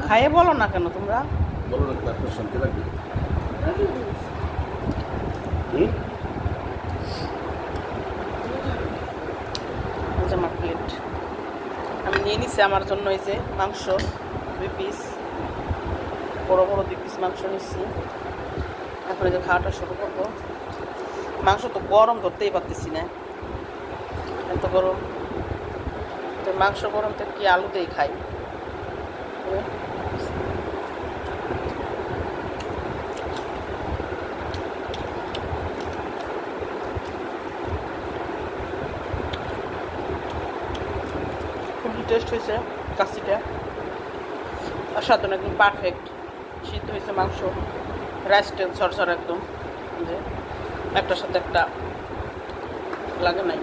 খাইয়ে বলো না কেন তোমরা? বলো না, আপনার শান্তি লাগবে। আমার প্লেট আমি নিয়ে নিছি আমার জন্য। এই যে মাংস 2 পিস, বড় বড় 2 পিস মাংস নিচ্ছি। এখন এই যে খাওয়াটা শুরু করবো। মাংস তো গরম, ধরতেই পারতেছি না, এত গরম। তো মাংস গরম তো কি আলু দিয়ে খাই। খুবই টেস্ট হয়েছে কাশিটা, আর স্বাদ একদম পারফেক্ট। সিদ্ধ হয়েছে মাংস, রাইসটা ঝরঝর একদম, যে একটার সাথে একটা লাগে নাই।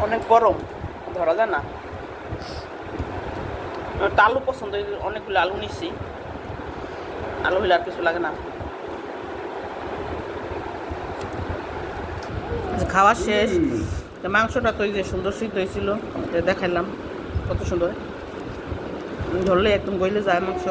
অনেক গরম, ধরা যায় না। আলু পছন্দ, অনেকগুলো আলু নিচ্ছি। আলু হইলে আর কিছু লাগে না। খাওয়া শেষ। মাংসটা তো এই যে সুন্দর সিদ্ধ হয়েছিল, দেখাইলাম কত সুন্দর। ধরলে একদম গইলে যায় মাংস।